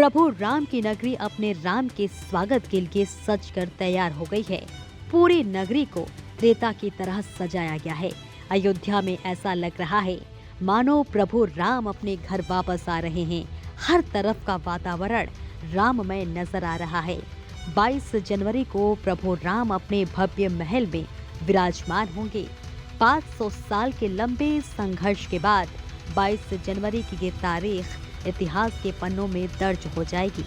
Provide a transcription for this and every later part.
प्रभु राम की नगरी अपने राम के स्वागत के लिए सज कर तैयार हो गई है। पूरी नगरी को त्रेता की तरह सजाया गया है। अयोध्या में ऐसा लग रहा है मानो प्रभु राम अपने घर वापस आ रहे हैं। हर तरफ का वातावरण राममय नजर आ रहा है। 22 जनवरी को प्रभु राम अपने भव्य महल में विराजमान होंगे। 500 साल के लंबे संघर्ष के बाद 22 जनवरी की ये तारीख इतिहास के पन्नों में दर्ज हो जाएगी,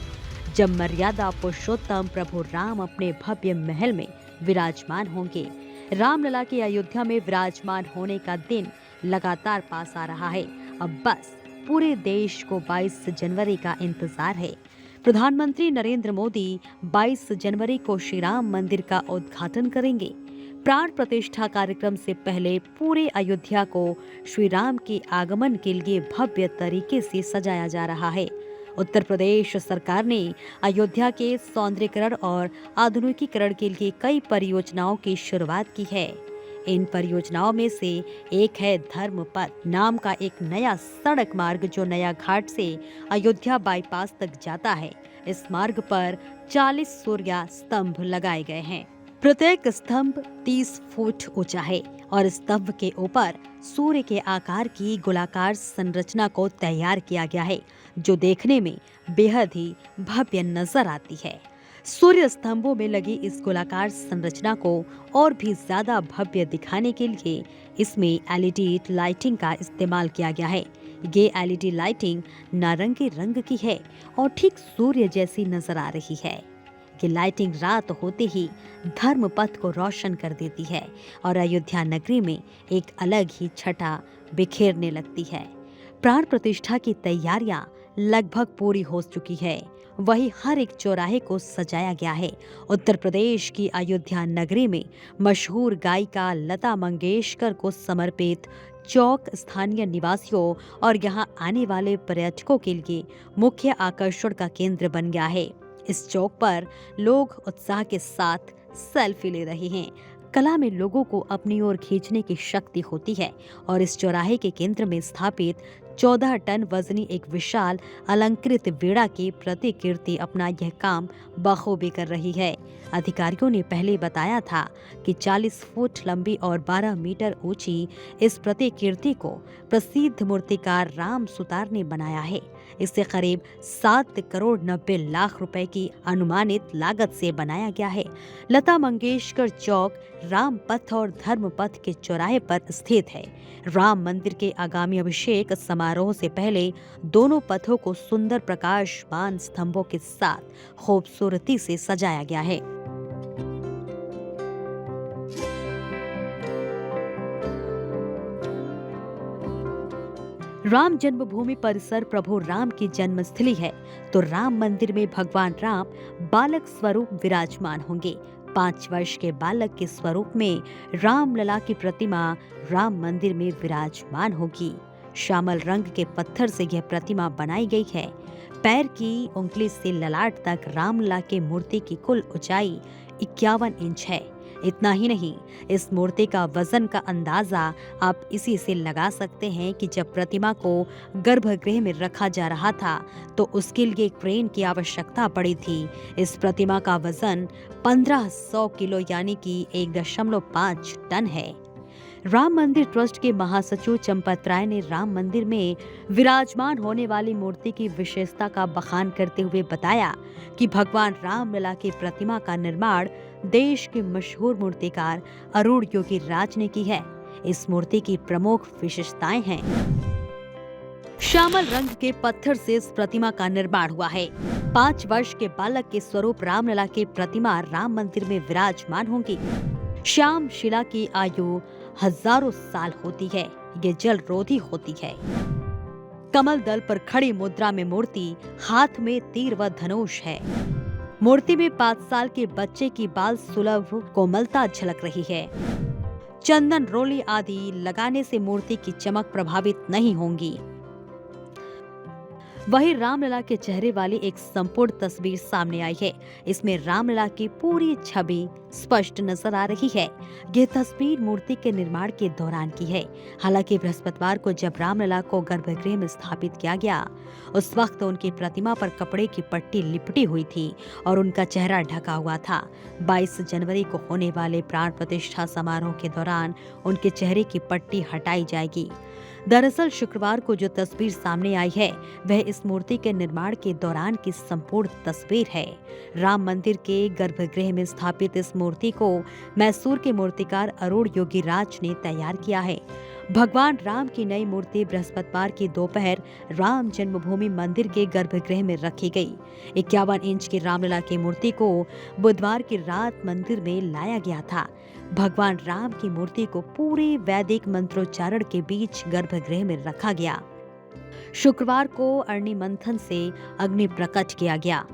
जब मर्यादा पुरुषोत्तम प्रभु राम अपने भव्य महल में विराजमान होंगे। रामलला के अयोध्या में विराजमान होने का दिन लगातार पास आ रहा है। अब बस पूरे देश को 22 जनवरी का इंतजार है। प्रधानमंत्री नरेंद्र मोदी 22 जनवरी को श्री राम मंदिर का उद्घाटन करेंगे। प्राण प्रतिष्ठा कार्यक्रम से पहले पूरे अयोध्या को श्री राम के आगमन के लिए भव्य तरीके से सजाया जा रहा है। उत्तर प्रदेश सरकार ने अयोध्या के सौंदर्यीकरण और आधुनिकीकरण के लिए कई परियोजनाओं की शुरुआत की है। इन परियोजनाओं में से एक है धर्मपथ नाम का एक नया सड़क मार्ग, जो नया घाट से अयोध्या बाईपास तक जाता है। इस मार्ग पर 40 सूर्य स्तंभ लगाए गए हैं। प्रत्येक स्तंभ 30 फुट ऊंचा है और स्तंभ के ऊपर सूर्य के आकार की गोलाकार संरचना को तैयार किया गया है, जो देखने में बेहद ही भव्य नजर आती है। सूर्य स्तंभों में लगी इस गोलाकार संरचना को और भी ज्यादा भव्य दिखाने के लिए इसमें एलईडी लाइटिंग का इस्तेमाल किया गया है। ये एलईडी लाइटिंग नारंगी रंग की है और ठीक सूर्य जैसी नजर आ रही है। ये लाइटिंग रात होते ही धर्मपथ को रोशन कर देती है और अयोध्या नगरी में एक अलग ही छटा बिखेरने लगती है। प्राण प्रतिष्ठा की तैयारियां लगभग पूरी हो चुकी है। वही हर एक चौराहे को सजाया गया है। उत्तर प्रदेश की अयोध्या नगरी में मशहूर गायिका लता मंगेशकर को समर्पित चौक स्थानीय निवासियों और यहां आने वाले पर्यटकों के लिए मुख्य आकर्षण का केंद्र बन गया है। इस चौक पर लोग उत्साह के साथ सेल्फी ले रहे हैं। कला में लोगों को अपनी ओर खींचने की शक्ति होती है और इस चौराहे के केंद्र में स्थापित 14 टन वजनी एक विशाल अलंकृत वीणा की प्रतिकृति अपना यह काम बखूबी कर रही है। अधिकारियों ने पहले बताया था कि 40 फुट लंबी और 12 मीटर ऊंची इस प्रतिकृति को प्रसिद्ध मूर्तिकार राम सुतार ने बनाया है। इसे करीब 7 करोड़ 90 लाख रुपए की अनुमानित लागत से बनाया गया है। लता मंगेशकर चौक राम पथ और धर्म पथ के चौराहे पर स्थित है। राम मंदिर के आगामी अभिषेक समारोह से पहले दोनों पथों को सुंदर प्रकाशमान स्तंभों के साथ खूबसूरती से सजाया गया है। राम जन्मभूमि परिसर प्रभु राम की जन्मस्थली है, तो राम मंदिर में भगवान राम बालक स्वरूप विराजमान होंगे। 5 वर्ष के बालक के स्वरूप में रामलला की प्रतिमा राम मंदिर में विराजमान होगी। श्यामल रंग के पत्थर से यह प्रतिमा बनाई गई है। पैर की उंगली से ललाट तक रामलला के मूर्ति की कुल ऊंचाई 51 इंच है। इतना ही नहीं, इस मूर्ति का वजन का अंदाजा आप इसी से लगा सकते हैं कि जब प्रतिमा को गर्भगृह में रखा जा रहा था तो उसके लिए क्रेन की आवश्यकता पड़ी थी। इस प्रतिमा का वजन 1500 किलो यानी कि 1.5 टन है। राम मंदिर ट्रस्ट के महासचिव चंपत राय ने राम मंदिर में विराजमान होने वाली मूर्ति की विशेषता का बखान करते हुए बताया कि भगवान रामलला की प्रतिमा का निर्माण देश के मशहूर मूर्तिकार अरुण योगीराज ने की है। इस मूर्ति की प्रमुख विशेषताएं हैं। श्यामल रंग के पत्थर से इस प्रतिमा का निर्माण हुआ है। 5 वर्ष के बालक के स्वरूप रामलला की प्रतिमा राम मंदिर में विराजमान होंगी। श्याम शिला की आयु हजारों साल होती है। ये जल रोधी होती है। कमल दल पर खड़ी मुद्रा में मूर्ति, हाथ में तीर व धनुष है। मूर्ति में 5 साल के बच्चे की बाल सुलभ कोमलता झलक रही है। चंदन रोली आदि लगाने से मूर्ति की चमक प्रभावित नहीं होंगी। वहीं रामलला के चेहरे वाली एक संपूर्ण तस्वीर सामने आई है। इसमें रामलला की पूरी छवि स्पष्ट नजर आ रही है। यह तस्वीर मूर्ति के निर्माण के दौरान की है। हालांकि बृहस्पतिवार को जब रामलला को गर्भगृह में स्थापित किया गया, उस वक्त उनकी प्रतिमा पर कपड़े की पट्टी लिपटी हुई थी और उनका चेहरा ढका हुआ था। 22 जनवरी को होने वाले प्राण प्रतिष्ठा समारोह के दौरान उनके चेहरे की पट्टी हटाई जाएगी। दरअसल शुक्रवार को जो तस्वीर सामने आई है, वह इस मूर्ति के निर्माण के दौरान की संपूर्ण तस्वीर है। राम मंदिर के गर्भगृह में स्थापित इस मूर्ति को मैसूर के मूर्तिकार अरुण योगीराज ने तैयार किया है। भगवान राम की नई मूर्ति बृहस्पतिवार की दोपहर राम जन्मभूमि मंदिर के गर्भगृह में रखी गई। 51 इंच की रामलला की मूर्ति को बुधवार की रात मंदिर में लाया गया था। भगवान राम की मूर्ति को पूरे वैदिक मंत्रोच्चारण के बीच गर्भगृह में रखा गया। शुक्रवार को अग्नि मंथन से अग्नि प्रकट किया गया।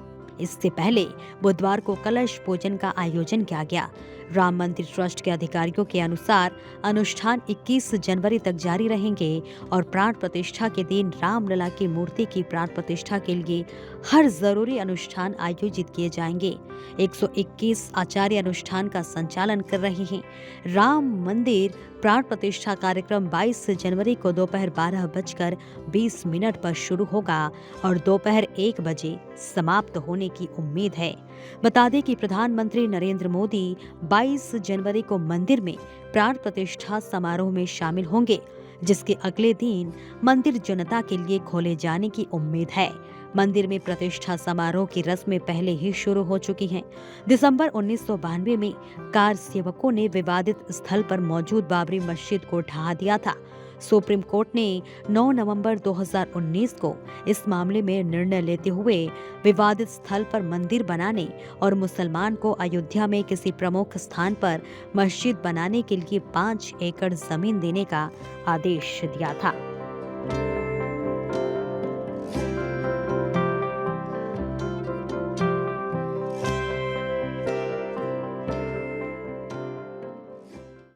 इससे पहले बुधवार को कलश पूजन का आयोजन किया गया। राम मंदिर ट्रस्ट के अधिकारियों के अनुसार अनुष्ठान 21 जनवरी तक जारी रहेंगे और प्राण प्रतिष्ठा के दिन रामलला की मूर्ति की प्राण प्रतिष्ठा के लिए हर जरूरी अनुष्ठान आयोजित किए जाएंगे। 121 आचार्य अनुष्ठान का संचालन कर रहे हैं। राम मंदिर प्राण प्रतिष्ठा कार्यक्रम 22 जनवरी को दोपहर 12:20 पर शुरू होगा और दोपहर 1 बजे समाप्त होने की उम्मीद है। बता दें कि प्रधानमंत्री नरेंद्र मोदी 22 जनवरी को मंदिर में प्राण प्रतिष्ठा समारोह में शामिल होंगे, जिसके अगले दिन मंदिर जनता के लिए खोले जाने की उम्मीद है। मंदिर में प्रतिष्ठा समारोह की रस्में पहले ही शुरू हो चुकी हैं। दिसंबर 1992 में कार सेवकों ने विवादित स्थल पर मौजूद बाबरी मस्जिद को ढहा दिया था। सुप्रीम कोर्ट ने 9 नवंबर 2019 को इस मामले में निर्णय लेते हुए विवादित स्थल पर मंदिर बनाने और मुसलमान को अयोध्या में किसी प्रमुख स्थान पर मस्जिद बनाने के लिए 5 एकड़ जमीन देने का आदेश दिया था।